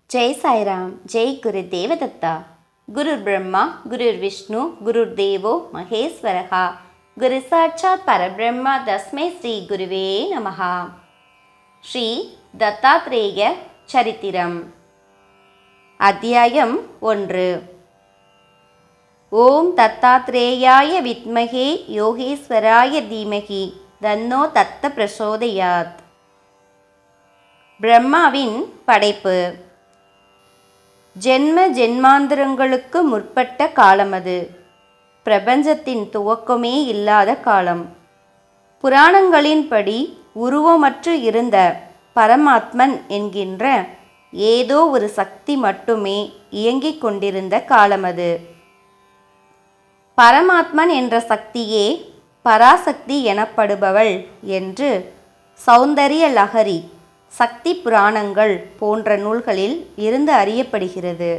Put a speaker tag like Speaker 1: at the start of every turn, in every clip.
Speaker 1: जय साईराम। जय गुरुदेव दत्ता। गुरुर् ब्रह्मा गुरुर् विष्णु गुरुर्देवो महेश्वरः। गुरु साक्षात् परब्रह्म तस्मै श्री गुरुवे नमः। श्री दत्तात्रेय சரித்திரம் அத்தியாயம் 1. ஓம் தத்தாத்ரேயாய வித்மகே யோகேஸ்வராய தீமகி தன்னோ தத்த பிரசோதயாத். பிரம்மாவின் படைப்பு. ஜென்ம ஜென்மாந்திரங்களுக்கு முற்பட்ட காலம் அது. பிரபஞ்சத்தின் துவக்கமே இல்லாத காலம். புராணங்களின்படி உருவமற்று இருந்த பரமாத்மன் என்கின்ற ஏதோ ஒரு சக்தி மட்டுமே இயங்கிக் கொண்டிருந்த காலம் அது. பரமாத்மன் என்ற சக்தியே பராசக்தி எனப்படுபவள் என்று சௌந்தரிய லஹரி, சக்தி புராணங்கள் போன்ற நூல்களில் இருந்து அறியப்படுகிறது.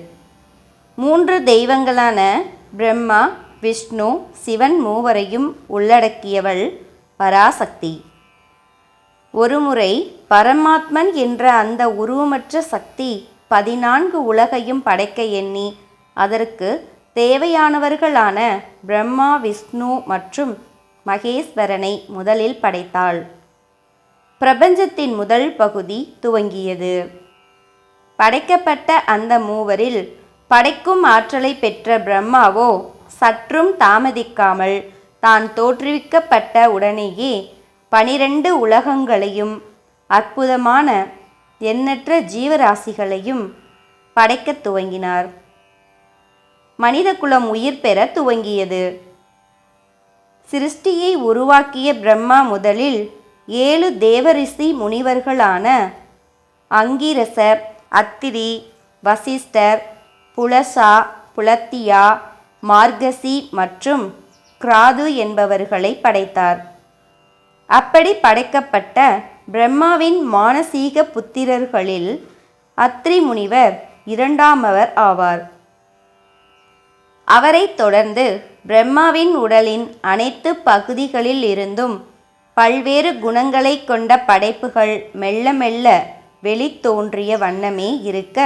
Speaker 1: 3 தெய்வங்களான பிரம்மா, விஷ்ணு, சிவன் மூவரையும் உள்ளடக்கியவள் பராசக்தி. ஒருமுறை பரமாத்மன் என்ற அந்த உருவமற்ற சக்தி 14 உலகையும் படைக்க எண்ணி அதற்கு தேவையானவர்களான பிரம்மா, விஷ்ணு மற்றும் மகேஸ்வரனை முதலில் படைத்தாள். பிரபஞ்சத்தின் முதல் பகுதி துவங்கியது. படைக்கப்பட்ட அந்த மூவரில் படைக்கும் ஆற்றலை பெற்ற பிரம்மாவோ சற்றும் தாமதிக்காமல் தான் தோற்றுவிக்கப்பட்ட உடனேயே 12 உலகங்களையும் அற்புதமான எண்ணற்ற ஜீவராசிகளையும் படைக்கத் துவங்கினார். மனிதகுலம் உயிர் பெற துவங்கியது. சிருஷ்டியை உருவாக்கிய பிரம்மா முதலில் 7 தேவரிஷி முனிவர்களான அங்கிரசர், அத்திரி, வசிஷ்டர், புலசா, புலத்தியா, மார்கசி மற்றும் கிராது என்பவர்களை படைத்தார். அப்படி படைக்கப்பட்ட பிரம்மாவின் மானசீக புத்திரர்களில் அத்ரி முனிவர் 2ஆமவர் ஆவார். அவரைத் தொடர்ந்து பிரம்மாவின் உடலின் அனைத்து பகுதிகளில் இருந்தும் பல்வேறு குணங்களை கொண்ட படைப்புகள் மெல்ல மெல்ல வெளித்தோன்றிய வண்ணமே இருக்க,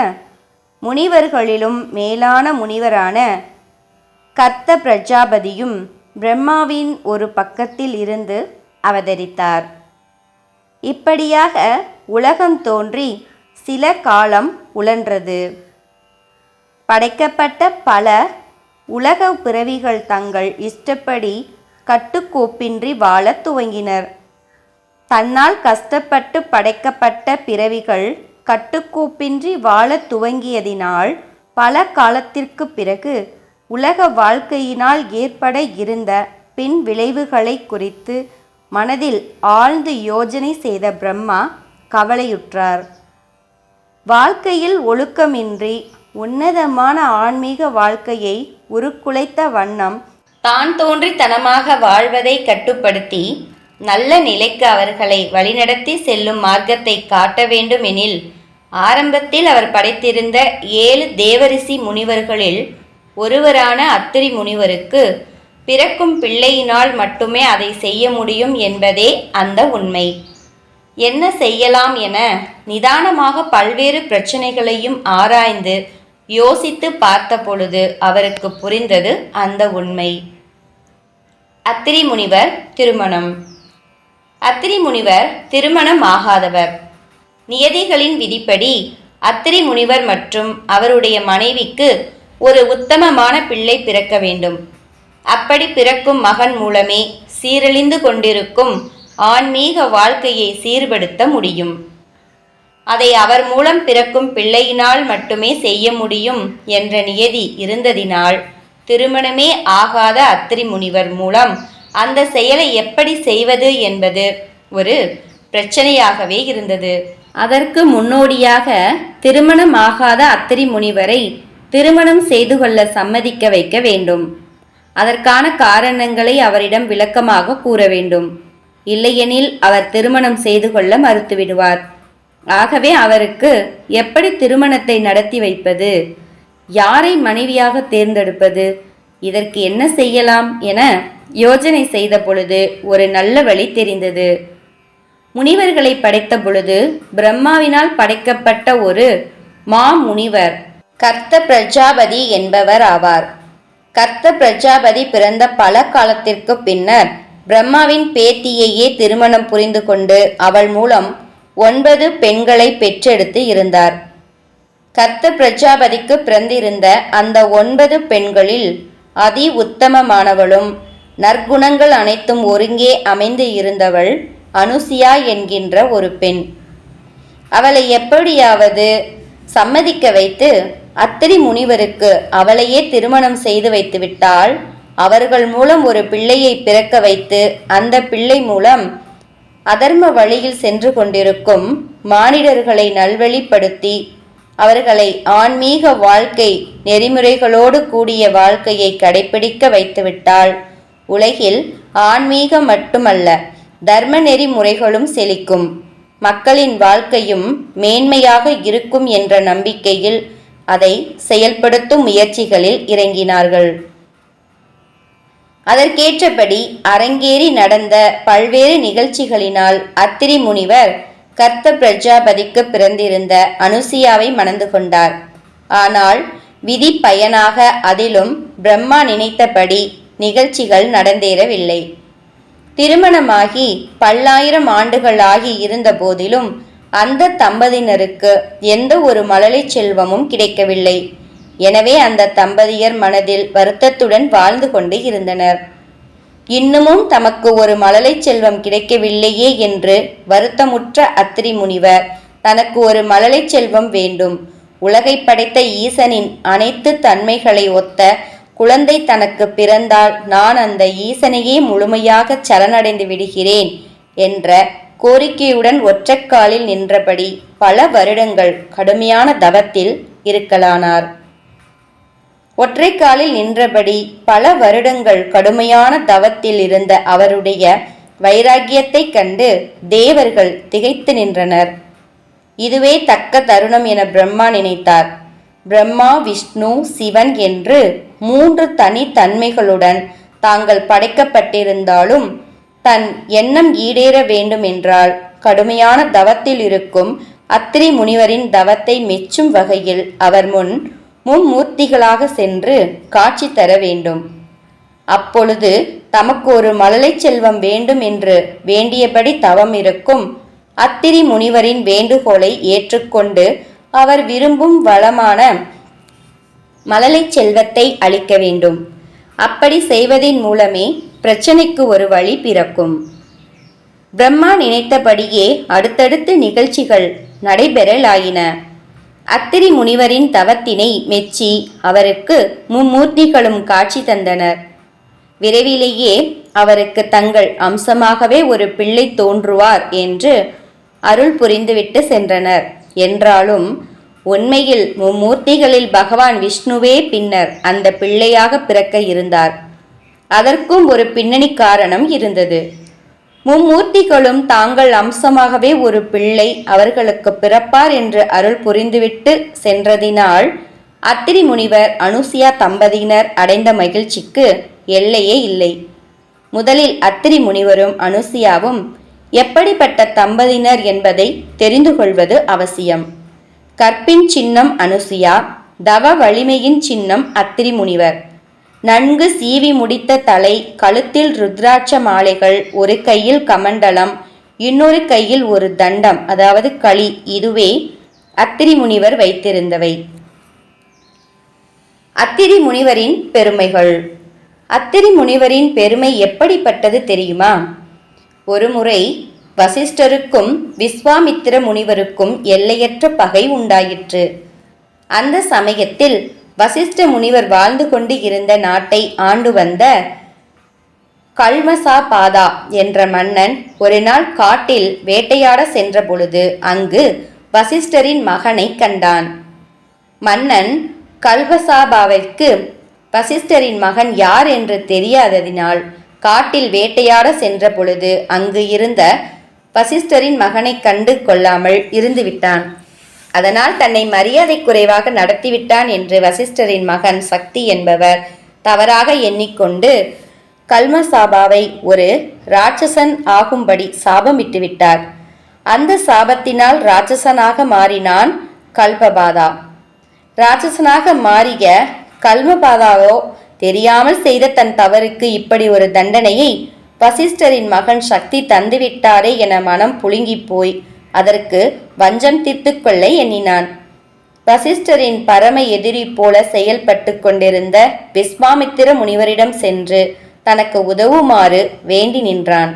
Speaker 1: முனிவர்களிலும் மேலான முனிவரான கர்த்த பிரஜாபதியும் பிரம்மாவின் ஒரு பக்கத்தில் இருந்து அவதரித்தார். இப்படியாக உலகம் தோன்றி சில காலம் உழன்றது. படைக்கப்பட்ட பல உலக பிறவிகள் தங்கள் இஷ்டப்படி கட்டுக்கோப்பின்றி வாழத் துவங்கினர். தன்னால் கஷ்டப்பட்டு படைக்கப்பட்ட பிறவிகள் கட்டுக்கோப்பின்றி வாழத் துவங்கியதினால் பல காலத்திற்கு பிறகு உலக வாழ்க்கையினால் ஏற்பட இருந்த பின் விளைவுகளை குறித்து மனதில் ஆழ்ந்து யோசனை செய்த பிரம்மா கவலையுற்றார். வாழ்க்கையில் ஒழுக்கமின்றி உன்னதமான ஆன்மீக வாழ்க்கையை உருக்குலைத்த வண்ணம் தான் தோன்றித்தனமாக வாழ்வதை கட்டுப்படுத்தி நல்ல நிலைக்கு அவர்களை வழிநடத்தி செல்லும் மார்க்கத்தை காட்ட வேண்டுமெனில் ஆரம்பத்தில் அவர் படைத்திருந்த 7 தேவரிஷி முனிவர்களில் ஒருவரான அத்திரி முனிவருக்கு பிறக்கும் பிள்ளையினால் மட்டுமே அதை செய்ய முடியும் என்பதே அந்த உண்மை. என்ன செய்யலாம் என நிதானமாக பல்வேறு பிரச்சனைகளையும் ஆராய்ந்து யோசித்து பார்த்த பொழுது அவருக்கு புரிந்தது அந்த உண்மை. அத்திரி முனிவர் திருமணம். அத்திரி முனிவர் திருமணம் ஆகாதவர். நியதிகளின் விதிப்படி அத்திரி முனிவர் மற்றும் அவருடைய மனைவிக்கு ஒரு உத்தமமான பிள்ளை பிறக்க வேண்டும். அப்படி பிறக்கும் மகன் மூலமே சீரழிந்து கொண்டிருக்கும் ஆன்மீக வாழ்க்கையை சீர்படுத்த முடியும். அதை அவர் மூலம் பிறக்கும் பிள்ளையினால் மட்டுமே செய்ய முடியும் என்ற நியதி இருந்ததினால் திருமணமே ஆகாத அத்திரி முனிவர் மூலம் அந்த செயலை எப்படி செய்வது என்பது ஒரு பிரச்சனையாகவே இருந்தது. அதற்கு முன்னோடியாக திருமணமாகாத அத்திரி முனிவரை திருமணம் செய்து கொள்ள சம்மதிக்க வைக்க வேண்டும். அதற்கான காரணங்களை அவரிடம் விளக்கமாக கூற வேண்டும். இல்லையெனில் அவர் திருமணம் செய்து கொள்ள மறுத்துவிடுவார். ஆகவே அவருக்கு எப்படி திருமணத்தை நடத்தி வைப்பது, யாரை மனைவியாக தேர்ந்தெடுப்பது, இதற்கு என்ன செய்யலாம் என யோசனை செய்த பொழுது ஒரு நல்ல வழி தெரிந்தது. முனிவர்களை படைத்த பொழுது பிரம்மாவினால் படைக்கப்பட்ட ஒரு மாமுனிவர் கர்த்த பிரஜாபதி என்பவர் ஆவார். கர்த்த பிரஜாபதி பிறந்த பல காலத்திற்கு பின்னர் பிரம்மாவின் பேத்தியையே திருமணம் புரிந்து கொண்டு அவள் மூலம் 9 பெண்களை பெற்றெடுத்து இருந்தார். கர்த்த பிரஜாபதிக்கு பிறந்திருந்த அந்த 9 பெண்களில் அதி உத்தமமானவளும் நற்குணங்கள் அனைத்தும் ஒருங்கே அமைந்து இருந்தவள் அனுசியா என்கின்ற ஒரு பெண். அவளை எப்படியாவது சம்மதிக்க வைத்து அத்திரி முனிவருக்கு அவளையே திருமணம் செய்து வைத்துவிட்டால் அவர்கள் மூலம் ஒரு பிள்ளையை பிறக்க வைத்து அந்த பிள்ளை மூலம் அதர்ம வழியில் சென்று கொண்டிருக்கும் மானிடர்களை நல்வழிப்படுத்தி அவர்களை ஆன்மீக வாழ்க்கை நெறிமுறைகளோடு கூடிய வாழ்க்கையை கடைபிடிக்க வைத்துவிட்டால் உலகில் ஆன்மீகம் மட்டுமல்ல தர்ம நெறிமுறைகளும் செழிக்கும், மக்களின் வாழ்க்கையும் மேன்மையாக இருக்கும் என்ற நம்பிக்கையில் அதை செயல்படுத்தும் முயற்சிகளில் இறங்கினார்கள். அதற்கேற்றபடி அரங்கேறி நடந்த பல்வேறு நிகழ்ச்சிகளினால் அத்திரி முனிவர் கர்த்த பிரஜாபதிக்கு பிறந்திருந்த அனுசியாவை மணந்து கொண்டார். ஆனால் விதி பயனாக அதிலும் பிரம்மா நினைத்தபடி நிகழ்ச்சிகள் நடந்தேறவில்லை. திருமணமாகி பல்லாயிரம் ஆண்டுகள் ஆகி இருந்த போதிலும் அந்த தம்பதியினருக்கு எந்த ஒரு மழலை செல்வமும் கிடைக்கவில்லை. எனவே அந்த தம்பதியர் மனதில் வருத்தத்துடன் வாழ்ந்து கொண்டு இருந்தனர். இன்னமும் தமக்கு ஒரு மழலை செல்வம் கிடைக்கவில்லையே என்று வருத்தமுற்ற அத்திரி முனிவர் தனக்கு ஒரு மழலை செல்வம் வேண்டும், உலகை படைத்த ஈசனின் அனைத்து தன்மைகளை ஒத்த குழந்தை தனக்கு பிறந்தால் நான் அந்த ஈசனையே முழுமையாக சரணடைந்து விடுகிறேன் என்ற கோரிக்கையுடன் ஒற்றைக்காலில் நின்றபடி பல வருடங்கள் கடுமையான தவத்தில் இருக்கலானார். ஒற்றைக்காலில் நின்றபடி பல வருடங்கள் கடுமையான தவத்தில் இருந்த அவருடைய வைராக்கியத்தை கண்டு தேவர்கள் திகைத்து நின்றனர். இதுவே தக்க தருணம் என பிரம்மா நினைத்தார். பிரம்மா, விஷ்ணு, சிவன் என்று 3 தனித்தன்மைகளுடன் தாங்கள் படைக்கப்பட்டிருந்தாலும் தன் எண்ணம் ஈடேற வேண்டும் என்றால் கடுமையான தவத்தில் இருக்கும் அத்திரி முனிவரின் தவத்தை மெச்சும் வகையில் அவர் மும்மூர்த்திகளாக சென்று காட்சி தர வேண்டும். அப்பொழுது தமக்கு ஒரு மழலை செல்வம் வேண்டும் என்று வேண்டியபடி தவம் இருக்கும் அத்திரி முனிவரின் வேண்டுகோளை ஏற்றுக்கொண்டு அவர் விரும்பும் வளமான மழலை செல்வத்தை அளிக்க வேண்டும். அப்படி செய்வதின் மூலமே பிரச்சனைக்கு ஒரு வழி பிறக்கும். பிரம்மா நினைத்தபடியே அடுத்தடுத்து நிகழ்ச்சிகள் நடைபெறலாயின. அத்திரி முனிவரின் தவத்தினை மெச்சி அவருக்கு மும்மூர்த்திகளும் காட்சி தந்தனர். விரைவிலேயே அவருக்கு தங்கள் அம்சமாகவே ஒரு பிள்ளை தோன்றுவார் என்று அருள் புரிந்துவிட்டு சென்றனர். என்றாலும் உண்மையில் மும்மூர்த்திகளில் பகவான் விஷ்ணுவே பின்னர் அந்த பிள்ளையாக பிறக்க இருந்தார். அதற்கும் ஒரு பின்னணி காரணம் இருந்தது. மும்மூர்த்திகளும் தாங்கள் அம்சமாகவே ஒரு பிள்ளை அவர்களுக்கு பிறப்பார் என்று அருள் புரிந்துவிட்டு சென்றதினால் அத்திரி முனிவர் அனுசியா தம்பதியினர் அடைந்த மகிழ்ச்சிக்கு எல்லையே இல்லை. முதலில் அத்திரி முனிவரும் அனுசியாவும் எப்படிப்பட்ட தம்பதியினர் என்பதை தெரிந்து கொள்வது அவசியம். கற்பின் சின்னம் அனுசியா, தவ வலிமையின் சின்னம் அத்திரி முனிவர். நன்கு சீவி முடித்த தலை, கழுத்தில் ருத்ராட்ச மாலைகள், ஒரு கையில் கமண்டலம், இன்னொரு கையில் ஒரு தண்டம் அதாவது களி, இதுவே அத்திரி முனிவர் வைத்திருந்தவை. அத்திரி முனிவரின் பெருமைகள். அத்திரி முனிவரின் பெருமை எப்படிப்பட்டது தெரியுமா? ஒருமுறை வசிஷ்டருக்கும் விஸ்வாமித்திர முனிவருக்கும் எல்லையற்ற பகை உண்டாயிற்று. அந்த சமயத்தில் வசிஷ்ட முனிவர் வாழ்ந்து கொண்டு இருந்த நாட்டை ஆண்டு வந்த கல்மசா பாதா என்ற மன்னன் ஒரு நாள் காட்டில் வேட்டையாட சென்ற பொழுது அங்கு வசிஷ்டரின் மகனை கண்டான். மன்னன் கல்வசாபாவிற்கு வசிஷ்டரின் மகன் யார் என்று தெரியாததினால் காட்டில் வேட்டையாட சென்ற பொழுது அங்கு இருந்த வசிஷ்டரின் மகனை கண்டு கொள்ளாமல் இருந்துவிட்டான். அதனால் தன்னை மரியாதை குறைவாக நடத்திவிட்டான் என்று வசிஷ்டரின் மகன் சக்தி என்பவர் தவறாக எண்ணிக்கொண்டு கல்மசாபாவை ஒரு ராட்சசன் ஆகும்படி சாபமிட்டு விட்டார். அந்த சாபத்தினால் ராட்சசனாக மாறினான் கல்பபாதா. ராட்சசனாக மாறிய கல்மபாதாவோ தெரியாமல் செய்த தன் தவறுக்கு இப்படி ஒரு தண்டனையை வசிஷ்டரின் மகன் சக்தி தந்துவிட்டாரே என மனம் புழுங்கி போய் அதற்கு வஞ்சம் தீர்த்து கொள்ள எண்ணினான். வசிஷ்டரின் பரம எதிரி போல செயல்பட்டு கொண்டிருந்த விஸ்வாமித்திர முனிவரிடம் சென்று தனக்கு உதவுமாறு வேண்டி நின்றான்.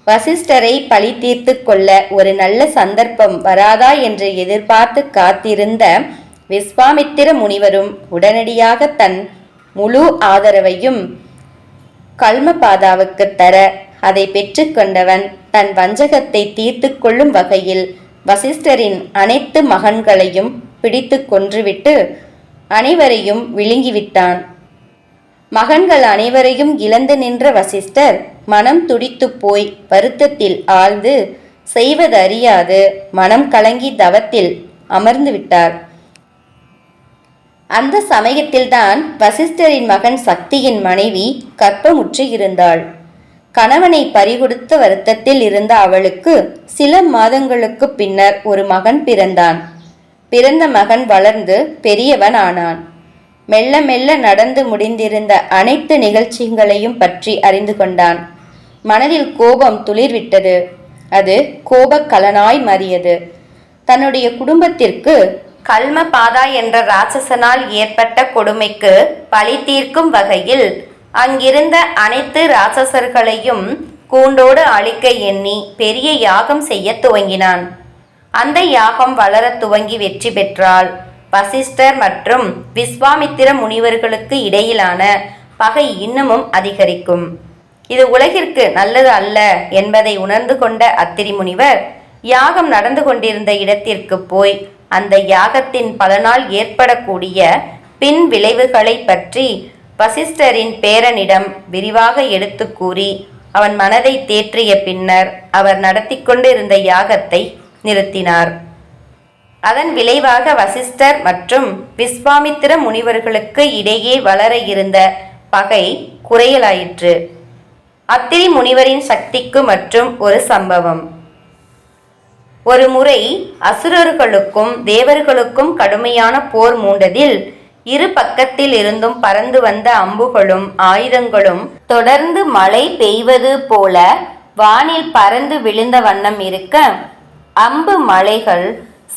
Speaker 1: வசிஷ்டரை பழி தீர்த்து கொள்ள ஒரு நல்ல சந்தர்ப்பம் வராதா என்று எதிர்பார்த்து காத்திருந்த விஸ்வாமித்திர முனிவரும் உடனடியாக தன் முழு ஆதரவையும் கல்மபாதாவுக்கு தர அதை பெற்றுக்கொண்டவன் தன் வஞ்சகத்தை தீர்த்து கொள்ளும் வகையில் வசிஷ்டரின் அனைத்து மகன்களையும் பிடித்து கொன்றுவிட்டு அனைவரையும் விழுங்கிவிட்டான். மகன்கள் அனைவரையும் இழந்து நின்ற வசிஷ்டர் மனம் துடித்து போய் வருத்தத்தில் ஆழ்ந்து செய்வதறியாது மனம் கலங்கி தவத்தில் அமர்ந்து விட்டார். அந்த சமயத்தில்தான் வசிஷ்டரின் மகன் சக்தியின் மனைவி கர்ப்பமுற்று இருந்தாள். கணவனை பறிகொடுத்த வருத்தத்தில் இருந்த அவளுக்கு சில மாதங்களுக்கு பின்னர் ஒரு மகன் பிறந்தான். பிறந்த மகன் வளர்ந்து பெரியவன் ஆனான். மெல்ல மெல்ல நடந்து முடிந்திருந்த அனைத்து நிகழ்ச்சிகளையும் பற்றி அறிந்து கொண்டான். மனதில் கோபம் துளிர்விட்டது. அது கோபக்கலனாய் மாறியது. தன்னுடைய குடும்பத்திற்கு கல்மபாதா என்ற ராட்சசனால் ஏற்பட்ட கொடுமைக்கு பழி தீர்க்கும் வகையில் அங்கிருந்த அனைத்து ராட்சசர்களையும் கூண்டோடு அழிக்க எண்ணி பெரிய யாகம் செய்ய துவங்கினான். அந்த யாகம் வளர துவங்கி வெற்றி பெற்றால் வசிஷ்டர் மற்றும் விஸ்வாமித்திர முனிவர்களுக்கு இடையிலான பகை இன்னமும் அதிகரிக்கும். இது உலகிற்கு நல்லது அல்ல என்பதை உணர்ந்து கொண்ட அத்திரி முனிவர் யாகம் நடந்து கொண்டிருந்த இடத்திற்கு போய் அந்த யாகத்தின் பலனால் ஏற்படக்கூடிய பின் விளைவுகளை பற்றி வசிஷ்டரின் பேரனிடம் விரிவாக எடுத்து கூறி அவன் மனதை தேற்றிய பின்னர் அவர் நடத்தி கொண்டிருந்த யாகத்தை நிறுத்தினார். அதன் விளைவாக வசிஷ்டர் மற்றும் விஸ்வாமித்திர முனிவர்களுக்கு இடையே வளர இருந்த பகை குறையலாயிற்று. அத்திரி முனிவரின் சக்திக்கு மற்றும் ஒரு சம்பவம். ஒரு முறை அசுரர்களுக்கும் தேவர்களுக்கும் கடுமையான போர் மூண்டதில் இரு பக்கத்தில் இருந்தும் பறந்து வந்த அம்புகளும் ஆயுதங்களும் தொடர்ந்து மழை பெய்வது போல வானில் பறந்து விழுந்த வண்ணம் இருக்க, அம்பு மலைகள்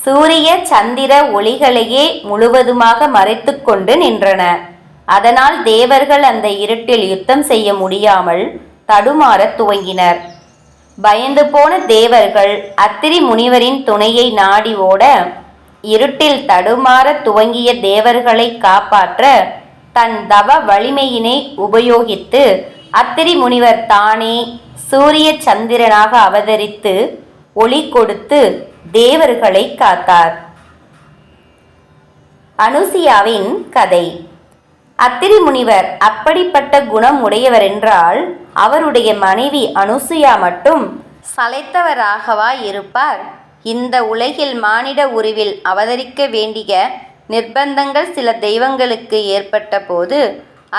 Speaker 1: சூரிய சந்திர ஒளிகளையே முழுவதுமாக மறைத்து கொண்டு நின்றன. அதனால் தேவர்கள் அந்த இருட்டில் யுத்தம் செய்ய முடியாமல் தடுமாற துவங்கினர். பயந்து போன தேவர்கள் அத்திரி முனிவரின் துணையை நாடி ஓட, இருட்டில் தடுமாற துவங்கிய தேவர்களை காப்பாற்ற தன் தவ வலிமையினை உபயோகித்து அத்திரி முனிவர் தானே சூரிய சந்திரனாக அவதரித்து ஒளி கொடுத்து தேவர்களை காத்தார். அனுசியாவின் கதை. அத்திரி முனிவர் அப்படிப்பட்ட குணம் உடையவரென்றால் அவருடைய மனைவி அனுசுயா மட்டும் சளைத்தவராகவா இருப்பார்? இந்த உலகில் மானிட உருவில் அவதரிக்க வேண்டிய நிர்பந்தங்கள் சில தெய்வங்களுக்கு ஏற்பட்ட போது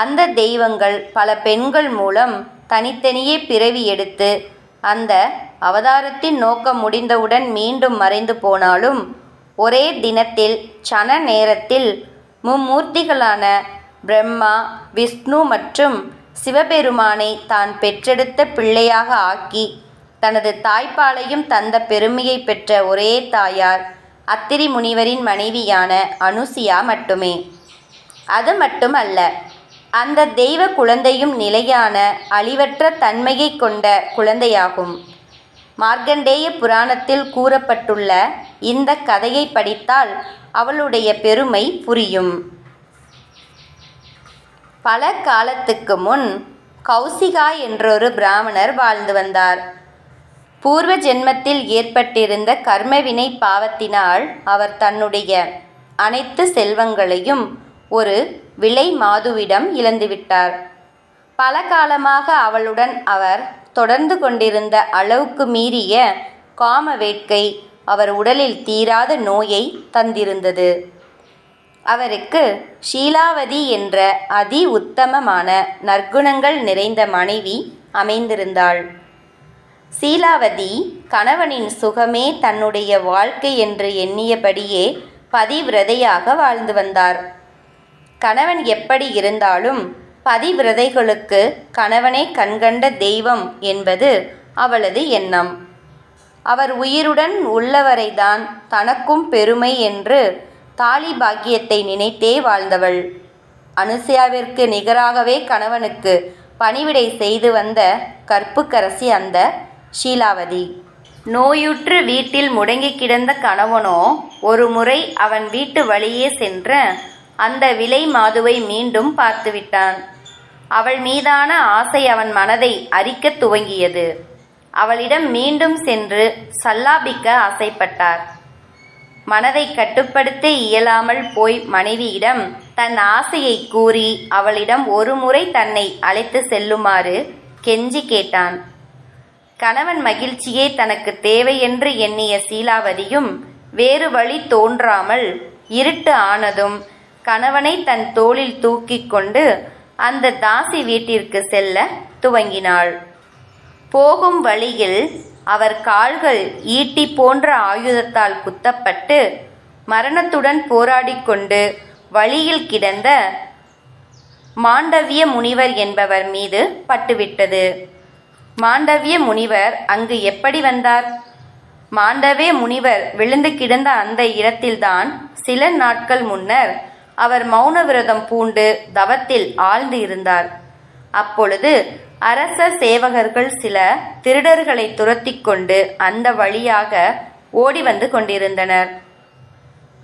Speaker 1: அந்த தெய்வங்கள் பல பெண்கள் மூலம் தனித்தனியே பிறவி எடுத்து அந்த அவதாரத்தின் நோக்கம் முடிந்தவுடன் மீண்டும் மறைந்து போனாலும் ஒரே தினத்தில் சன நேரத்தில் மும்மூர்த்திகளான பிரம்மா, விஷ்ணு மற்றும் சிவபெருமானை தான் பெற்றெடுத்த பிள்ளையாக ஆக்கி தனது தாய்ப்பாலையும் தந்த பெருமையை பெற்ற ஒரே தாயார் அத்திரி முனிவரின் மனைவியான அனுசியா மட்டுமே. அது மட்டுமல்ல, அந்த தெய்வ குழந்தையும் நிலையான அழிவற்ற தன்மையை கொண்ட குழந்தையாகும். மார்க்கண்டேய புராணத்தில் கூறப்பட்டுள்ள இந்த கதையை படித்தால் அவளுடைய பெருமை புரியும். பல காலத்துக்கு முன் கௌசிகா என்றொரு பிராமணர் வாழ்ந்து வந்தார். பூர்வ ஜென்மத்தில் ஏற்பட்டிருந்த கர்மவினை பாவத்தினால் அவர் தன்னுடைய அனைத்து செல்வங்களையும் ஒரு விலை மாதுவிடம் இழந்துவிட்டார். பல காலமாக அவளுடன் அவர் தொடர்ந்து கொண்டிருந்த அளவுக்கு மீறிய காம வேட்கை அவர் உடலில் தீராத நோயை தந்திருந்தது. அவருக்கு ஷீலாவதி என்ற அதி உத்தமமான நற்குணங்கள் நிறைந்த மனைவி அமைந்திருந்தாள். சீலாவதி கணவனின் சுகமே தன்னுடைய வாழ்க்கை என்று எண்ணியபடியே பதிவிரதையாக வாழ்ந்து வந்தார். கணவன் எப்படி இருந்தாலும் பதிவிரதைகளுக்கு கணவனே கண்கண்ட தெய்வம் என்பது அவளது எண்ணம். அவர் உயிருடன் உள்ளவரைதான் தனக்கும் பெருமை என்று தாலி பாக்கியத்தை நினைத்தே வாழ்ந்தவள். அனுசயாவிற்கு நிகராகவே கணவனுக்கு பணிவிடை செய்து வந்த கற்புக்கரசி அந்த ஷீலாவதி. நோயுற்று வீட்டில் முடங்கி கிடந்த கணவனோ ஒரு முறை அவன் வீட்டு வழியே சென்ற அந்த விலை மாதுவை மீண்டும் பார்த்துவிட்டான். அவள் மீதான ஆசை அவன் மனதை அரிக்கத் துவங்கியது. அவளிடம் மீண்டும் சென்று சல்லாபிக்க ஆசைப்பட்டார். மனதை கட்டுப்படுத்த இயலாமல் போய் மனைவியிடம் தன் ஆசையை கூறி அவளிடம் ஒரு முறை தன்னை அழைத்து செல்லுமாறு கெஞ்சி கேட்டான். கணவன் மகிழ்ச்சியே தனக்கு தேவை என்று எண்ணிய சீலாவதியும் வேறு வழி தோன்றாமல் இருட்டு ஆனதும் கணவனை தன் தோளில் தூக்கி கொண்டு அந்த தாசி வீட்டிற்கு செல்ல துவங்கினாள். போகும் வழியில் அவர் கால்கள் ஈட்டி போன்ற ஆயுதத்தால் குத்தப்பட்டு மரணத்துடன் போராடிக்கொண்டு வழியில் கிடந்த மாண்டவிய முனிவர் என்பவர் மீது பட்டுவிட்டது. மாண்டவிய முனிவர் அங்கு எப்படி வந்தார்? மாண்டவிய முனிவர் விழுந்து கிடந்த அந்த இடத்தில்தான் சில நாட்கள் முன்னர் அவர் மௌன விரதம் பூண்டு தவத்தில் ஆழ்ந்து இருந்தார். அப்பொழுது அரச சேவகர்கள் சில திருடர்களை துரத்தி கொண்டு அந்த வழியாக ஓடி வந்து கொண்டிருந்தனர்.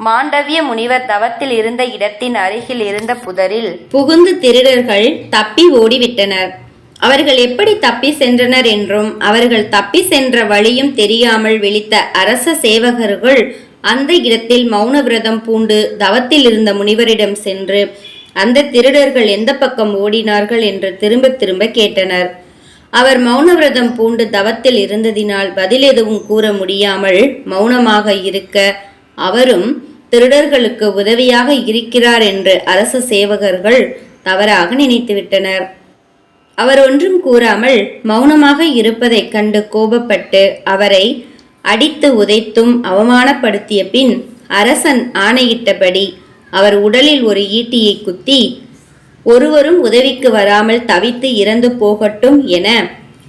Speaker 1: மாண்டவிய முனிவர் தவத்தில் இருந்த இடத்தின் அருகில் இருந்த புதரில் புகுந்து திருடர்கள் தப்பி ஓடிவிட்டனர். அவர்கள் எப்படி தப்பி சென்றனர் என்றும் அவர்கள் தப்பி சென்ற வழியும் தெரியாமல் விழித்த அரச சேவகர்கள் அந்த இடத்தில் மௌன விரதம் பூண்டு தவத்தில் இருந்த முனிவரிடம் சென்று அந்த திருடர்கள் எந்த பக்கம் ஓடினார்கள் என்று திரும்ப திரும்ப கேட்டனர். அவர் மௌன விரதம் பூண்டு தவத்தில் இருந்ததினால் பதில் எதுவும் கூற முடியாமல் மௌனமாக இருக்க அவரும் திருடர்களுக்கு உதவியாக இருக்கிறார் என்று அரச சேவகர்கள் தவறாக நினைத்துவிட்டனர். அவர் ஒன்றும் கூறாமல் மௌனமாக இருப்பதைக் கண்டு கோபப்பட்டு அவரை அடித்து உதைத்தும் அவமானப்படுத்திய பின் அரசன் ஆணையிட்டபடி அவர் உடலில் ஒரு ஈட்டியை குத்தி ஒருவரும் உதவிக்கு வராமல் தவித்து இறந்து போகட்டும் என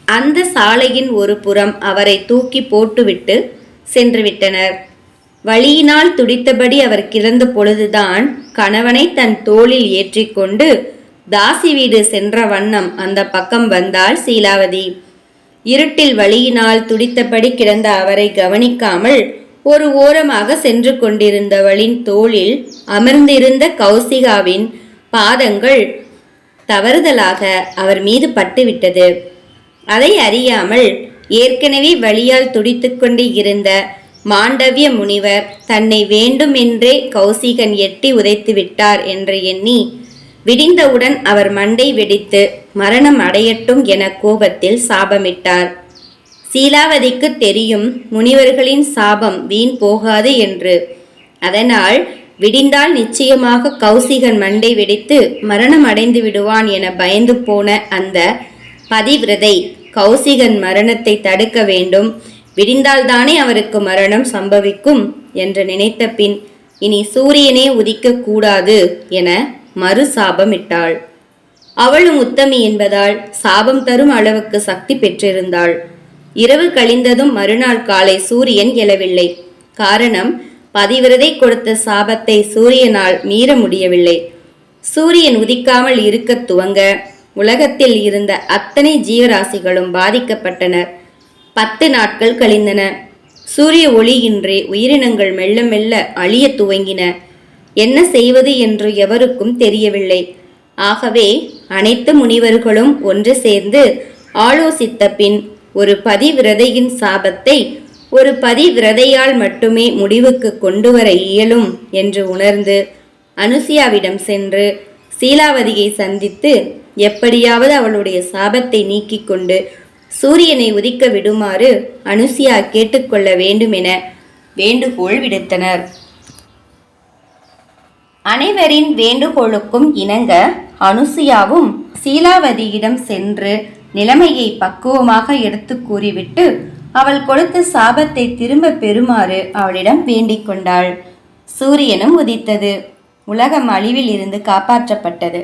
Speaker 1: அந்த சாலையின் ஒரு புறம் அவரை தூக்கி போட்டுவிட்டு சென்றுவிட்டனர். வலியினால் துடித்தபடி அவர் கிடந்த பொழுதுதான் கணவனை தன் தோளில் ஏற்றிக்கொண்டு தாசி வீடு சென்ற வண்ணம் அந்த பக்கம் வந்தாள் சீலாவதி. இருட்டில் வலியினால் துடித்தபடி கிடந்த அவரை கவனிக்காமல் ஒரு ஓரமாக சென்று கொண்டிருந்தவளின் தோளில் அமர்ந்திருந்த கௌசிகாவின் பாதங்கள் தவறுதலாக அவர் மீது பட்டுவிட்டது. அதை அறியாமல் ஏற்கனவே வலியால் துடித்து கொண்டு இருந்த மாண்டவிய முனிவர் தன்னை வேண்டுமென்றே கௌசிகன் எட்டி உதைத்து விட்டார் என்று எண்ணி விடிந்தவுடன் அவர் மண்டை வெடித்து மரணம் அடையட்டும் என கோபத்தில் சாபமிட்டார். சீலாவதிக்கு தெரியும் முனிவர்களின் சாபம் வீண் போகாது என்று. அதனால் விடிந்தால் நிச்சயமாக கௌசிகன் மண்டை வெடித்து மரணம் அடைந்து விடுவான் என பயந்து போன அந்த பதிவிரதை கௌசிகன் மரணத்தை தடுக்க வேண்டும், விடிந்தால்தானே அவருக்கு மரணம் சம்பவிக்கும் என்று நினைத்த பின் இனி சூரியனே உதிக்க கூடாது என மறு சாபமிட்டாள். அவளும் உத்தமி என்பதால் சாபம் தரும் அளவுக்கு சக்தி பெற்றிருந்தாள். இரவு கழிந்ததும் மறுநாள் காலை சூரியன் எழவில்லை. காரணம், பதிவிரதை கொடுத்த சாபத்தை சூரியனால் மீற முடியவில்லை. சூரியன் உதிக்காமல் இருக்க துவங்க உலகத்தில் இருந்த அத்தனை ஜீவராசிகளும் பாதிக்கப்பட்டனர். 10 நாட்கள் கழிந்தன. சூரிய ஒளியின்றி உயிரினங்கள் மெல்ல மெல்ல அழிய துவங்கின. என்ன செய்வது என்று எவருக்கும் தெரியவில்லை. ஆகவே அனைத்து முனிவர்களும் ஒன்று சேர்ந்து ஆலோசித்த பின் ஒரு பதிவிரதையின் சாபத்தை ஒரு பதிவிரதையால் மட்டுமே முடிவுக்கு கொண்டு வர இயலும் என்று உணர்ந்து அனுசியாவிடம் சென்று சீலாவதியை சந்தித்து எப்படியாவது அவளுடைய சாபத்தை நீக்கிக் கொண்டு சூரியனை உதிக்க விடுமாறு அனுசியா கேட்டுக்கொள்ள வேண்டும் என வேண்டுகோள் விடுத்தனர். அனைவரின் வேண்டுகோளுக்கும் இணங்க அனுசுயாவும் சீலாவதியிடம் சென்று நிலைமையை பக்குவமாக எடுத்து கூறிவிட்டு அவள் கொடுத்த சாபத்தை திரும்ப பெறுமாறு அவளிடம் வேண்டிக் கொண்டாள். சூரியனும் உதித்தது. உலகம் அழிவில் இருந்து காப்பாற்றப்பட்டது.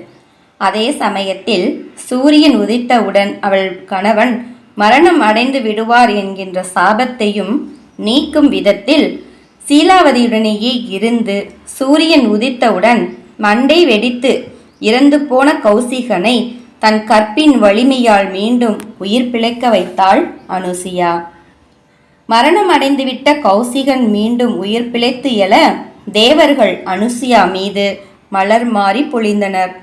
Speaker 1: அதே சமயத்தில் சூரியன் உதித்தவுடன் அவள் கணவன் மரணம் அடைந்து விடுவார் என்கின்ற சாபத்தையும் நீக்கும் விதத்தில் சீலாவதியுடனேயே இருந்து சூரியன் உதித்தவுடன் மண்டை வெடித்து இறந்து போன கௌசிகனை தன் கற்பின் வலிமையால் மீண்டும் உயிர் பிழைக்க வைத்தாள் அனுசுயா. மரணம் அடைந்துவிட்ட கௌசிகன் மீண்டும் உயிர் பிழைத்து எழ தேவர்கள் அனுசுயா மீது மலர் மாறி பொழிந்தனர்.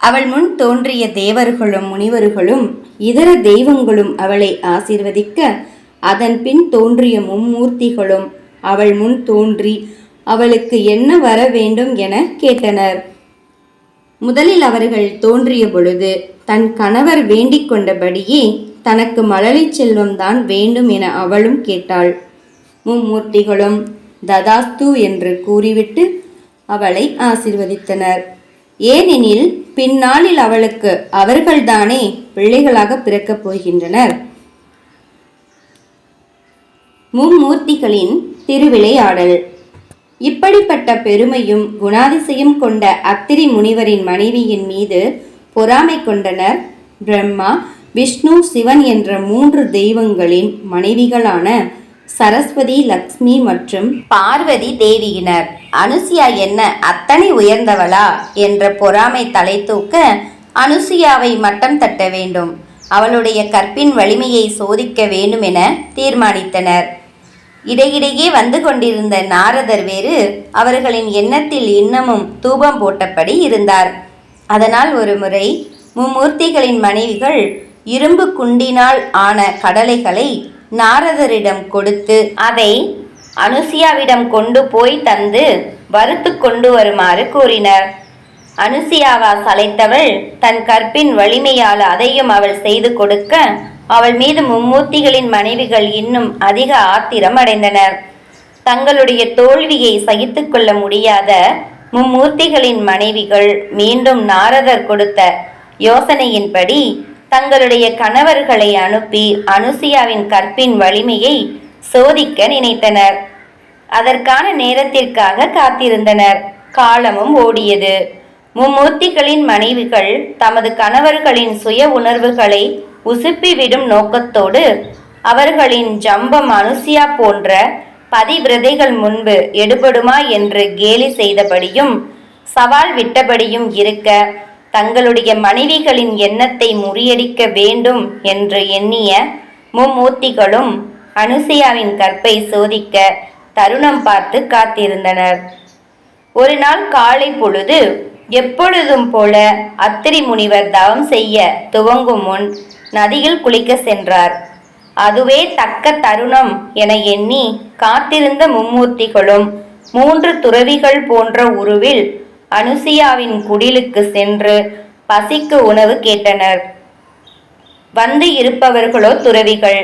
Speaker 1: அவள் முன் தோன்றிய தேவர்களும் முனிவர்களும் இதர தெய்வங்களும் அவளை ஆசீர்வதிக்க, அதன் பின் தோன்றிய மும்மூர்த்திகளும் அவள் முன் தோன்றி அவளுக்கு என்ன வர வேண்டும் என கேட்டனர். முதலில் அவர்கள் தோன்றிய பொழுது தன் கணவர் வேண்டிக் கொண்டபடியே தனக்கு மழலை செல்வம்தான் வேண்டும் என அவளும் கேட்டாள். மும்மூர்த்திகளும் ததாஸ்து என்று கூறிவிட்டு அவளை ஆசீர்வதித்தனர். ஏனெனில் பின்னாளில் அவளுக்கு அவர்கள்தானே பிள்ளைகளாக பிறக்கப் போகின்றனர். மும்மூர்த்திகளின் திருவிளையாடல். இப்படிப்பட்ட பெருமையும் குணாதிசயம் கொண்ட அத்திரி முனிவரின் மனைவியின் மீது பொறாமை கொண்டனர் பிரம்மா, விஷ்ணு, சிவன் என்ற 3 தெய்வங்களின் மனைவிகளான சரஸ்வதி, லக்ஷ்மி மற்றும் பார்வதி தேவியினர். அனுசுயா என்ன அத்தனை உயர்ந்தவளா என்ற பொறாமை தலை தூக்க அனுசுயாவை மட்டம் தட்ட வேண்டும், அவளுடைய கற்பின் வலிமையை சோதிக்க வேண்டும் என தீர்மானித்தனர். இடையிடையே வந்து கொண்டிருந்த நாரதர் வேறு அவர்களின் எண்ணத்தில் இன்னமும் தூபம் போட்டபடி இருந்தார். அதனால் ஒரு முறை மும்மூர்த்திகளின் மனைவிகள் இரும்பு குண்டினால் ஆன கடலைகளை நாரதரிடம் கொடுத்து அதை அனுசுயாவிடம் கொண்டு போய் தந்து வறுத்து கொண்டு வருமாறு கூறினர். அனுசுயாவா சளைத்தவள் தன் கற்பின் வலிமையால் அதையும் அவள் செய்து கொடுக்க அவள் மீது மும்மூர்த்திகளின் மனைவிகள் இன்னும் அதிக ஆத்திரம் அடைந்தனர். தங்களுடைய தோல்வியை சகித்து கொள்ள முடியாத மும்மூர்த்திகளின் மனைவிகள் மீண்டும் நாரதர் கொடுத்த யோசனையின்படி தங்களுடைய கணவர்களை அனுப்பி அனுசுயாவின் கற்பின் வலிமையை சோதிக்க நினைத்தனர். அதற்கான நேரத்திற்காக காத்திருந்தனர். காலமும் ஓடியது. மும்மூர்த்திகளின் மனைவிகள் தமது கணவர்களின் சுய உணர்வுகளை உசுப்பிவிடும் நோக்கத்தோடு அவர்களின் ஜம்பம் அனுசுயா போன்ற பதிவிரதைகள் முன்பு எடுபடுமா என்று கேலி செய்தபடியும் சவால் விட்டபடியும் இருக்க, தங்களுடைய மனைவிகளின் எண்ணத்தை முறியடிக்க வேண்டும் என்று எண்ணிய மும்மூர்த்திகளும் அனுசுயாவின் கற்பை சோதிக்க தருணம் பார்த்து காத்திருந்தனர். ஒரு நாள் காலை பொழுது எப்பொழுதும் போல அத்திரி முனிவர் தவம் செய்ய துவங்கும் முன் நதியில் குளிக்க சென்றார். அதுவே தக்க தருணம் என எண்ணி காத்திருந்த மும்மூர்த்திகளும் 3 துறவிகள் போன்ற உருவில் அனுசுயாவின் குடிலுக்கு சென்று பசிக்கு உணவு கேட்டனர். வந்து இருப்பவர்களோ துறவிகள்.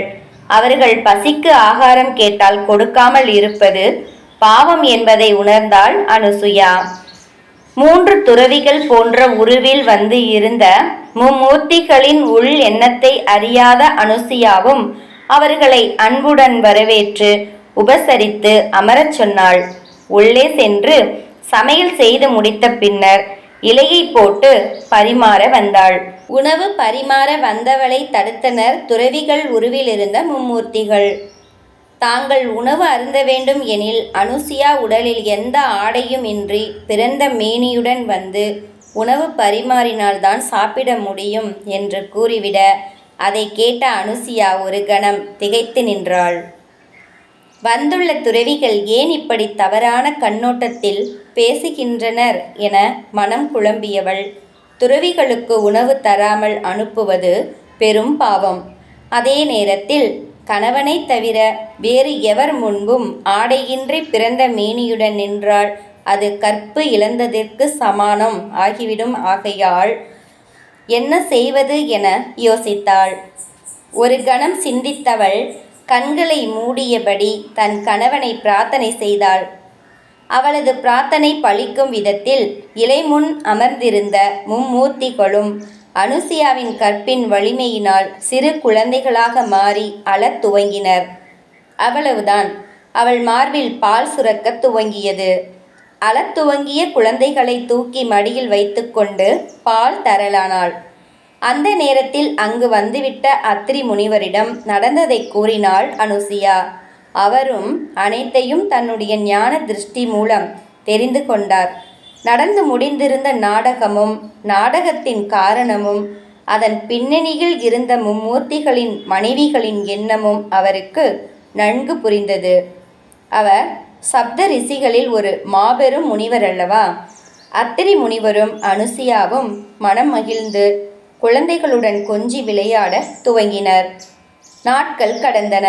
Speaker 1: அவர்கள் பசிக்கு ஆகாரம் கேட்டால் கொடுக்காமல் இருப்பது பாவம் என்பதை உணர்ந்தாள் அனுசுயா. 3 துறவிகள் போன்ற உருவில் வந்து இருந்த மும்மூர்த்திகளின் உள் எண்ணத்தை அறியாத அனுசுயாவும் அவர்களை அன்புடன் வரவேற்று உபசரித்து அமரச் சொன்னாள். உள்ளே சென்று சமையல் செய்து முடித்த பின்னர் இலையை போட்டு பரிமாற வந்தாள். உணவு பரிமாற வந்தவளை தடுத்தனர் துறவிகள் உருவில் இருந்த மும்மூர்த்திகள். தாங்கள் உணவு அருந்த வேண்டும் எனில் அனுசுயா உடலில் எந்த ஆடையும் இன்றி பிறந்த மேனியுடன் வந்து உணவு பரிமாறினால்தான் சாப்பிட முடியும் என்று கூறிவிட, அதை கேட்ட அனுசுயா ஒரு கணம் திகைத்து நின்றாள். வந்துள்ள துறவிகள் ஏன் இப்படி தவறான கண்ணோட்டத்தில் பேசுகின்றனர் என மனம் குழம்பியவள். துறவிகளுக்கு உணவு தராமல் அனுப்புவது பெரும் பாவம். அதே நேரத்தில் கணவனை தவிர வேறு எவர் முன்பும் ஆடையின்றி பிறந்த மேனியுடன் நின்றால் அது கற்பு இழந்ததற்கு சமானம் ஆகிவிடும். ஆகையால் என்ன செய்வது என யோசித்தாள். ஒரு கணம் சிந்தித்தவள் கண்களை மூடியபடி தன் கணவனை பிரார்த்தனை செய்தாள். அவளது பிரார்த்தனை பலிக்கும் விதத்தில் இலை முன் அமர்ந்திருந்த மும்மூர்த்திகளும் அனுசியாவின் கற்பின் வலிமையினால் சிறு குழந்தைகளாக மாறி அழத் துவங்கினர். அவ்வளவுதான், அவள் மார்பில் பால் சுரக்கத் துவங்கியது. அழத் துவங்கிய குழந்தைகளை தூக்கி மடியில் வைத்துக்கொண்டு பால் தரலானாள். அந்த நேரத்தில் அங்கு வந்துவிட்ட அத்திரி முனிவரிடம் நடந்ததை கூறினாள் அனுசியா. அவரும் அனைத்தையும் தன்னுடைய ஞான திருஷ்டி மூலம் தெரிந்து கொண்டார். நடந்து முடிந்திருந்த நாடகமும் நாடகத்தின் காரணமும் அதன் பின்னணியில் இருந்த மும்மூர்த்திகளின் மனைவிகளின் எண்ணமும் அவருக்கு நன்கு புரிந்தது. அவர் சப்த ரிஷிகளில் ஒரு மாபெரும் முனிவர் அல்லவா? அத்திரி முனிவரும் அனுசியாவும் மனம் மகிழ்ந்து குழந்தைகளுடன் கொஞ்சி விளையாட துவங்கினர். நாட்கள் கடந்தன.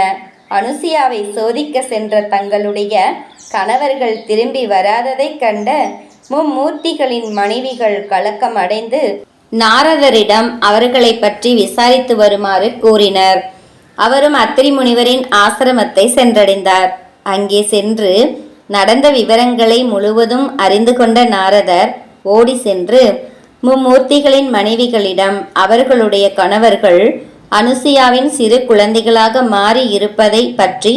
Speaker 1: அனுசியாவை சோதிக்க சென்ற தங்களுடைய கணவர்கள் திரும்பி வராததைக் கண்ட மும்மூர்த்திகளின் மனைவிகள் கலக்கம் அடைந்து நாரதரிடம் அவர்களை பற்றி விசாரித்து வருமாறு கூறினர். அவரும் அத்திரி முனிவரின் ஆசிரமத்தை சென்றடைந்தார். அங்கே சென்று நடந்த விவரங்களை முழுவதும் அறிந்து கொண்ட நாரதர் ஓடி சென்று மும்மூர்த்திகளின் மனைவிகளிடம் அவர்களுடைய கணவர்கள் அனுசியாவின் சிறு குழந்தைகளாக மாறி இருப்பதை பற்றி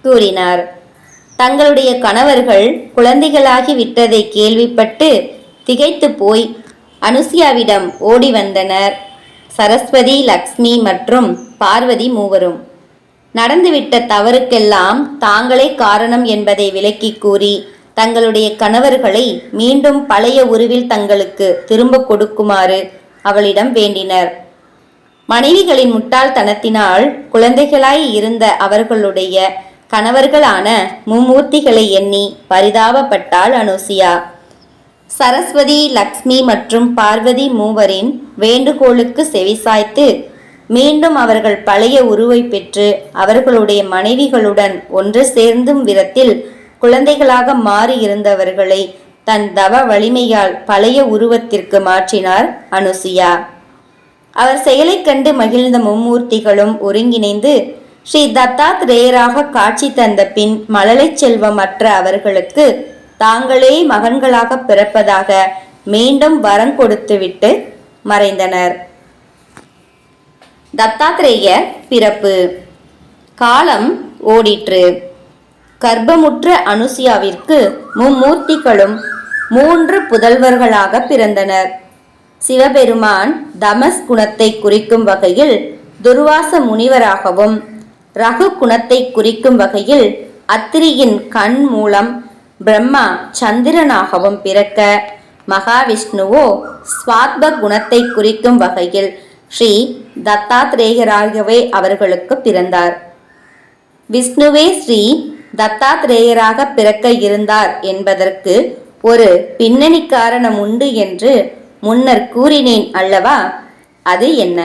Speaker 1: கூறினார். தங்களுடைய கணவர்கள் குழந்தைகளாகி விட்டதை கேள்விப்பட்டு திகைத்து போய் அனுசியாவிடம் ஓடி வந்தனர். சரஸ்வதி, லக்ஷ்மி மற்றும் பார்வதி மூவரும் நடந்துவிட்ட தவறுக்கெல்லாம் தாங்களே காரணம் என்பதை விளக்கி கூறி தங்களுடைய கணவர்களை மீண்டும் பழைய உருவில் தங்களுக்கு திரும்ப கொடுக்குமாறு அவளிடம் வேண்டினர். மனைவிகளின் முட்டாள்தனத்தினால் குழந்தைகளாய் இருந்த அவர்களுடைய கணவர்களான மும்மூர்த்திகளை எண்ணி பரிதாபப்பட்டாள் அனுசியா. சரஸ்வதி, லக்ஷ்மி மற்றும் பார்வதி மூவரின் வேண்டுகோளுக்கு செவிசாய்த்து மீண்டும் அவர்கள் பழைய உருவை பெற்று அவர்களுடைய மனைவிகளுடன் ஒன்று சேர்ந்தும் விதத்தில் குழந்தைகளாக மாறி இருந்தவர்களை தன் தவ வலிமையால் பழைய உருவத்திற்கு மாற்றினார் அனுசியா. அவர் செயலைக் கண்டு மகிழ்ந்த மும்மூர்த்திகளும் ஒருங்கிணைந்து ஸ்ரீ தத்தாத்ரேயராக காட்சி தந்த பின் மழலை செல்வமற்ற அவர்களுக்கு தாங்களே மகன்களாக பிறப்பதாக மீண்டும் வரம் கொடுத்துவிட்டு மறைந்தனர். தத்தாத்ரேயர் பிறப்பு. காலம் ஓடிற்று. கர்ப்பமுற்ற அனுசியாவிற்கு மும்மூர்த்திகளும் 3 புதல்வர்களாக பிறந்தனர். சிவபெருமான் தமஸ் குணத்தை குறிக்கும் வகையில் துர்வாச முனிவராகவும், ரகு குணத்தை குறிக்கும் வகையில் அத்திரியின் கண் மூலம் பிரம்மா சந்திரனாகவும் பிறக்க, மகாவிஷ்ணுவோ ஸ்வாத்ப குணத்தை குறிக்கும் வகையில் ஸ்ரீ தத்தாத்ரேயராகவே அவர்களுக்கு பிறந்தார். விஷ்ணுவே ஸ்ரீ தத்தாத்ரேயராக பிறக்க இருந்தார் என்பதற்கு ஒரு பின்னணி காரணம் உண்டு என்று முன்னர் கூறினேன் அல்லவா? அது என்ன?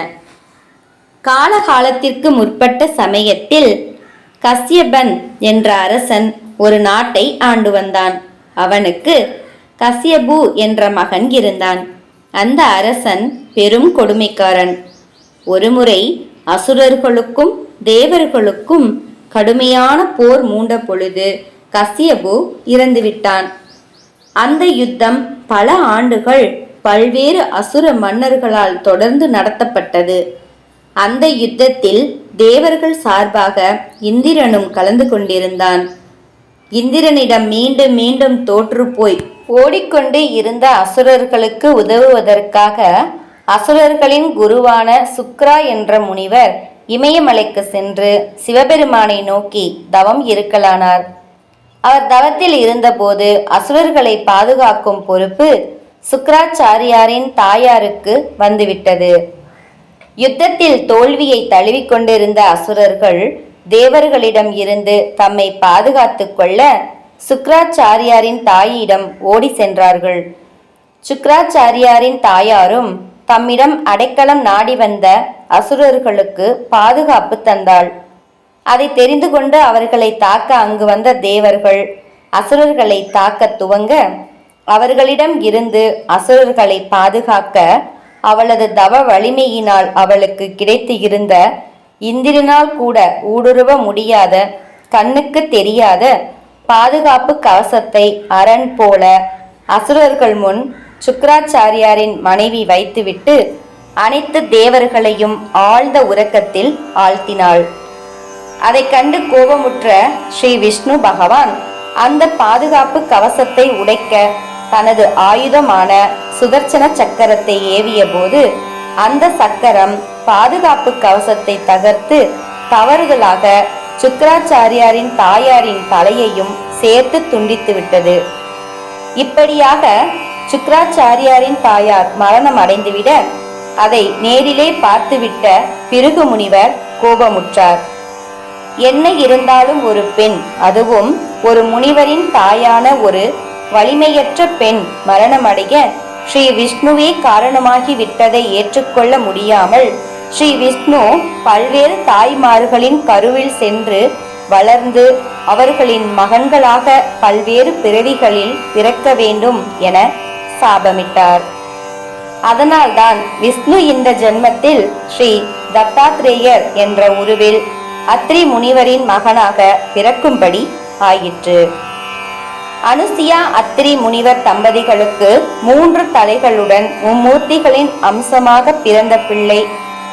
Speaker 1: காலகாலத்திற்கு முற்பட்ட சமயத்தில் கஸ்யபன் என்ற அரசன் ஒரு நாட்டை ஆண்டு வந்தான். அவனுக்கு கஸ்யபு என்ற மகன் இருந்தான். அந்த அரசன் பெரும் கொடுமைக்காரன். ஒருமுறை அசுரர்களுக்கும் தேவர்களுக்கும் கடுமையான போர் மூண்ட பொழுது கஸ்யபு இறந்துவிட்டான். அந்த யுத்தம் பல ஆண்டுகள் பல்வேறு அசுர மன்னர்களால் தொடர்ந்து நடத்தப்பட்டது. அந்த யுத்தத்தில் தேவர்கள் சார்பாக இந்திரனும் கலந்து கொண்டிருந்தான். இந்திரனிடம் மீண்டும் மீண்டும் தோற்று போய் ஓடிக்கொண்டு இருந்த அசுரர்களுக்கு உதவுவதற்காக அசுரர்களின் குருவான சுக்ரா என்ற முனிவர் இமயமலைக்கு சென்று சிவபெருமானை நோக்கி தவம் இருக்கலானார். அவர் தவத்தில் இருந்தபோது அசுரர்களை பாதுகாக்கும் பொறுப்பு சுக்ராச்சாரியாரின் தாயாருக்கு வந்துவிட்டது. யுத்தத்தில் தோல்வியை தழுவிக்கொண்டிருந்த அசுரர்கள் தேவர்களிடம் இருந்து தம்மை பாதுகாத்து கொள்ள சுக்ராச்சாரியாரின் தாயிடம் ஓடி சென்றார்கள். சுக்ராச்சாரியாரின் தாயாரும் தம்மிடம் அடைக்கலம் நாடி வந்த அசுரர்களுக்கு பாதுகாப்பு தந்தாள். அதை தெரிந்து கொண்டு அவர்களை தாக்க அங்கு வந்த தேவர்கள் அசுரர்களை தாக்க துவங்க, அவர்களிடம் இருந்து அசுரர்களை பாதுகாக்க அவளது தவ வலிமையினால் அவளுக்கு கிடைத்து இருந்த இந்திரனால் கூட ஊடுருவ முடியாத, கண்ணுக்கு தெரியாத பாதுகாப்பு கவசத்தை அரண் போல அசுரர்கள் முன் சுக்ராச்சாரியாரின் மனைவி வைத்துவிட்டு அனைத்து தேவர்களையும் ஆழ்ந்த உறக்கத்தில் ஆழ்த்தினாள். அதை கண்டு கோபமுற்ற ஸ்ரீ விஷ்ணு பகவான் அந்த பாதுகாப்பு கவசத்தை உடைக்க தனது ஆயுதமான சுதர்சன சக்கரத்தை ஏவிய போது அந்த சக்கரம் பாதுகாப்பு கவசத்தை தகர்த்து தவறுதலாக சுக்கராச்சாரியாரின் தாயாரின் தலையையும் சேர்த்து துண்டித்து விட்டது. இப்படியாக சுக்கராச்சாரியாரின் தாயார் மரணம் அடைந்துவிட அதை நேரிலே பார்த்துவிட்ட பிருகு முனிவர் கோபமுற்றார். என்ன இருந்தாலும் ஒரு பெண், அதுவும் ஒரு முனிவரின் தாயான ஒரு வலிமையற்ற பெண் மரணமடைய ஸ்ரீ விஷ்ணுவே காரணமாகி விட்டதை ஏற்றுக்கொள்ள முடியாமல் ஸ்ரீ விஷ்ணு பல்வேறு தாய்மார்களின் கருவில் சென்று வளர்ந்து அவர்களின் மகன்களாக பல்வேறு பிறவிகளில் பிறக்க வேண்டும் என சாபமிட்டார். அதனால்தான் விஷ்ணு இந்த ஜென்மத்தில் ஸ்ரீ தத்தாத்ரேயர் என்ற உருவில் அத்ரி முனிவரின் மகனாக பிறக்கும்படி ஆயிற்று. அனுசியா அத்ரி முனிவர் தம்பதிகளுக்கு 3 தலைகளுடன் மும்மூர்த்திகளின் அம்சமாக பிறந்த பிள்ளை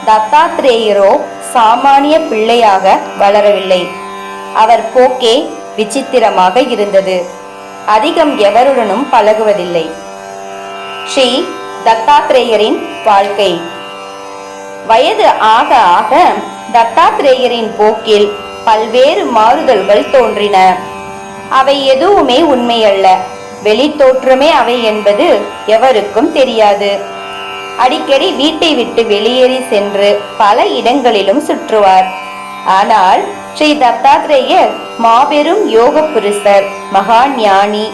Speaker 1: தத்தாத்ரேயரோ சாமானிய பிள்ளையாக வளரவில்லை. அவர் போக்கே விசித்திரமாக இருந்தது. அதிகம் எவருடனும் பழகுவதில்லை. ஸ்ரீ தத்தாத்ரேயரின் வாழ்க்கை. வயது ஆக ஆக தத்தாத்ரேயரின் போக்கில் பல்வேறு மாறுதல்கள் தோன்றின. அவை எதுவுமே உண்மையல்ல, வெளி தோற்றமே அவை என்பது எவருக்கும் தெரியாது. அடிக்கடி வீட்டை விட்டு வெளியேறி சென்று பல இடங்களிலும் சுற்றுவார். ஆனால் ஸ்ரீ தத்தாத்ரேயர் மாபெரும் யோக புருஷர், மகா ஞானி,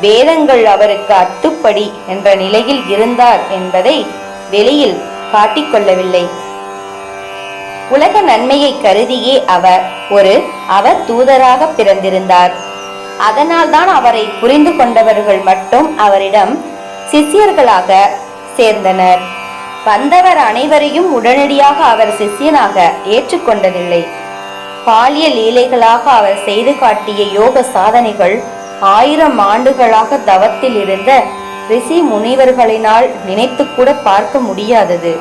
Speaker 1: வேதங்கள் அவருக்கு அத்துப்படி என்ற நிலையில் இருந்தார் என்பதை வெளியில் காட்டிக்கொள்ளவில்லை. உலக நன்மையை கருதியே அவர் ஒரு அவதூதராக பிறந்திருந்தார். அதனால்தான் அவரை புரிந்து கொண்டவர்கள் மட்டும் அவரிடம் சிஷ்யர்களாக சேர்ந்தனர். வந்தவர் அனைவரையும் உடனடியாக அவர் சிஷ்யனாக ஏற்றுக்கொண்டதில்லை. பாலிய லீலைகளாக அவர் செய்து காட்டிய யோக சாதனைகள் 1000 ஆண்டுகளாக தவத்தில் இருந்த ரிஷி முனிவர்களினால் நினைத்து கூட பார்க்க முடியாதது.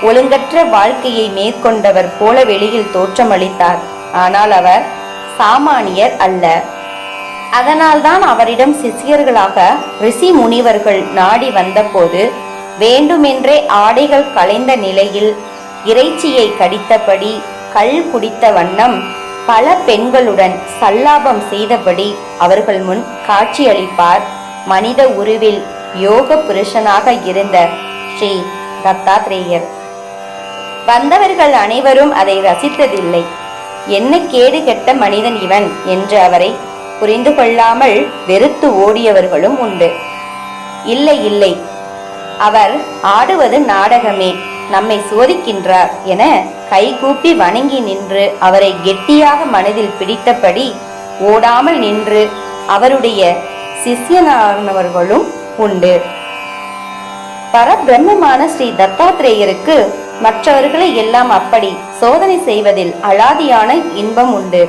Speaker 1: ஒழுங்கற்ற வாழ்க்கையை மேற்கொண்டவர் போல வெளியில் தோற்றமளித்தார். ஆனால் அவர் சாமானியர் அல்ல. அதனால்தான் அவரிடம் சிஷ்யர்களாக ரிஷி முனிவர்கள் நாடி வந்தபோது வேண்டுமென்றே ஆடைகள் களைந்த நிலையில் இறைச்சியை கடித்தபடி கள் குடித்த வண்ணம் பல பெண்களுடன் சல்லாபம் செய்தபடி அவர்கள் முன் காட்சியளிப்பார் மனித உருவில் யோக புருஷனாக இருந்த ஸ்ரீ தத்தாத்ரேயர். வந்தவர்கள் அனைவரும் அதை ரசித்ததில்லை. என்ன கேடு கெட்ட மனிதன் இவன் என்று அவரை புரிந்து கொள்ளாமல் வெறுத்து ஓடியவர்களும் உண்டு. இல்லை இல்லை, அவர் ஆடுவது நாடகமே, நம்மை சோதிக்கின்றார் என கைகூப்பி வணங்கி நின்று அவரை கெட்டியாக மனதில் பிடித்தபடி ஓடாமல் நின்று அவருடைய சிஷ்யனானவர்களும் உண்டு. பரபிரம்மமான ஸ்ரீ தத்தாத்ரேயருக்கு மற்றவர்களை எல்லாம் அப்படி சோதனை செய்வதில் அலாதியான இன்பம் உண்டு.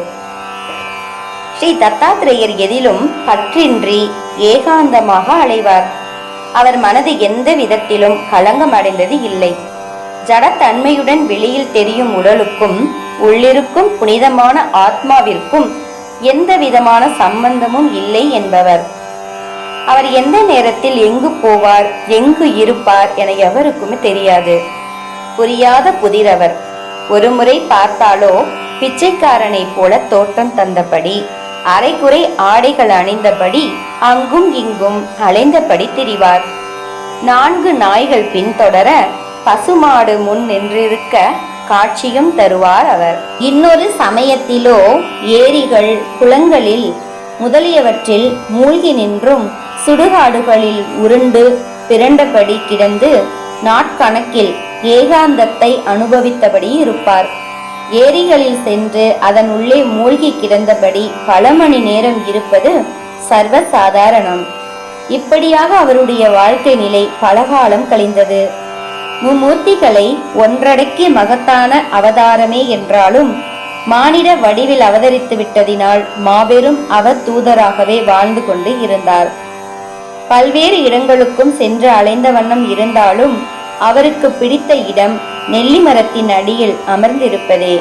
Speaker 1: ஸ்ரீ தத்தாத்ரேயர் எதிலும் பற்றின்றி ஏகாந்தமாக அலைவார். அவர் மனது எந்த விதத்திலும் களங்கம் அடைந்தது இல்லை. ஜடத்தன்மையுடன் வெளியில் தெரியும் உடலுக்கும் உள்ளிருக்கும் புனிதமான ஆத்மாவிற்கும் எந்த விதமான சம்பந்தமும் இல்லை என்பவர். அவர் எந்த நேரத்தில் எங்கு போவார், எங்கு இருப்பார் என எவருக்குமே தெரியாது. புரியாத புதிரவர். ஒருமுறை பார்த்தாலோ பிச்சைக்காரனை போல தோற்றம் தந்தபடி அரைகுறை ஆடைகள் அணிந்தபடி அங்கும் இங்கும் அலைந்தபடி திரிவார். 4 நாய்கள் பின்தொடர பசுமாடு முன் நின்றிருக்க காட்சியும் தருவார் அவர். இன்னொரு சமயத்திலோ ஏரிகள், குளங்களில் முதலியவற்றில் மூழ்கி நின்றும் சுடுகாடுகளில் உருண்டு பிறண்டபடி கிடந்து நாட்கணக்கில் ஏகாந்தத்தை அனுபவித்தபடி இருப்பார். ஏரிகளில் சென்று அதன் உள்ளே மூழ்கி கிடந்தபடி பல மணி நேரம் இருப்பது சர்வசாதாரணம். இப்படியாக அவருடைய வாழ்க்கை நிலை பலகாலம் கழிந்தது. மும்மூர்த்திகளை ஒன்றடக்கிய மகத்தான அவதாரமே என்றாலும் மானிட வடிவில் அவதரித்து விட்டதினால் மாபெரும் அவதூதராகவே வாழ்ந்து கொண்டு இருந்தார். பல்வேறு இடங்களுக்கும் சென்று அலைந்த வண்ணம் இருந்தாலும் அவருக்கு பிடித்த இடம் நெல்லி மரத்தின் அடியில் அமர்ந்திருப்பதே.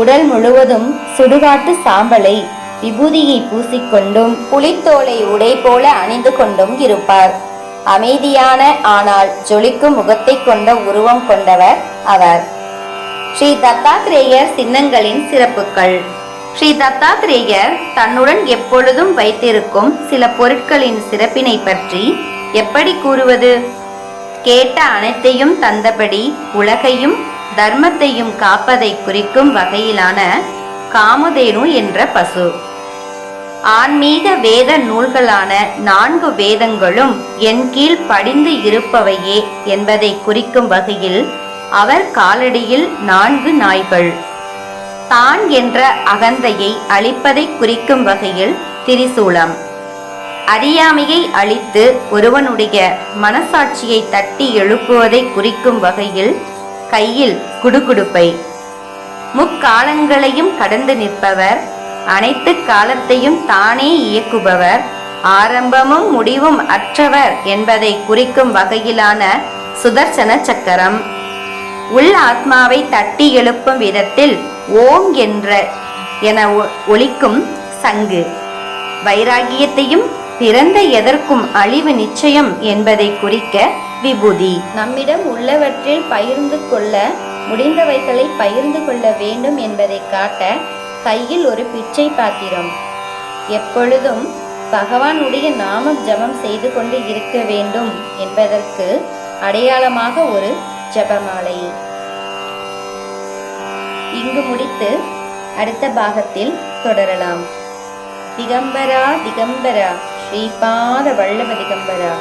Speaker 1: உடல் முழுவதும் சுடுகாட்டு சாம்பலை விபூதியை பூசிக்கொண்டும் புலித்தோலை உடை போல அணிந்து கொண்டும் இருப்பார். அமைதியான ஆனால் ஜொலிக்கும் முகத்தை கொண்ட உருவம் கொண்டவர் அவர். ஸ்ரீ தத்தாத்ரேயர் சின்னங்களின் சிறப்புகள். ஸ்ரீ தத்தாத்ரேயர் தன்னுடன் எப்பொழுதும் வைத்திருக்கும் சில பொருட்களின் சிறப்பினை பற்றி எப்படி கூறுவது? கேட்ட அனைத்தையும் தந்தபடி உலகையும் தர்மத்தையும் காப்பதை குறிக்கும் வகையிலான காமதேனு என்ற பசு. ஆன்மீக வேத நூல்களான 4 வேதங்களும் என் கீழ் படிந்து இருப்பவையே என்பதை குறிக்கும் வகையில் அவர் காலடியில் 4 நாய்கள். தான் என்ற அகந்தையை அழிப்பதை குறிக்கும் வகையில் திரிசூலம். அறியாமையை அழித்து ஒருவனுடைய மனசாட்சியை தட்டி எழுப்புவதை குறிக்கும் வகையில் கையில் குடுகுடுப்பை. முக்காலங்களையும் கடந்து நிற்பவர், அனைத்து காலத்தையும் தானே இயக்குபவர், ஆரம்பமும் முடிவும் அற்றவர் என்பதை குறிக்கும் வகையிலான சுதர்சன சக்கரம். உள் ஆத்மாவை தட்டி எழுப்பும் விதத்தில் ஓம் என ஒலிக்கும் சங்கு. வைராகியத்தையும் பிறந்த எதற்கும் அழிவு நிச்சயம் என்பதை குறிக்க விபூதி. நம்மிடம் உள்ளவற்றில் பகிர்ந்து கொள்ள முடிந்தவைகளை பகிர்ந்து கொள்ள வேண்டும் என்பதை காட்ட கையில் ஒரு பிச்சை பாத்திரம். எப்பொழுதும் பகவானுடைய நாமம் ஜபம் செய்து கொண்டு இருக்க வேண்டும் என்பதற்கு அடையாளமாக ஒரு ஜபமாலை. இங்கு முடித்து அடுத்த பாகத்தில் தொடரலாம். திகம்பரா திகம்பரா ஸ்ரீபாத வல்லப திகம்பரா,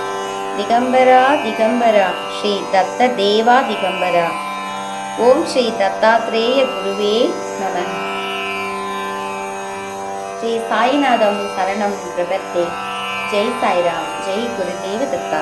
Speaker 1: திகம்பரா திகம்பரா ஸ்ரீ தத்த தேவா திகம்பரா. ஓம் ஸ்ரீ தத்தாத்ரேய குருவே நம. ஸ்ரீ சாய்நாதம் சரணம் பிரபத்தே. ஜெய் சாய்ராம். ஜெய் குருதேவ தத்தா.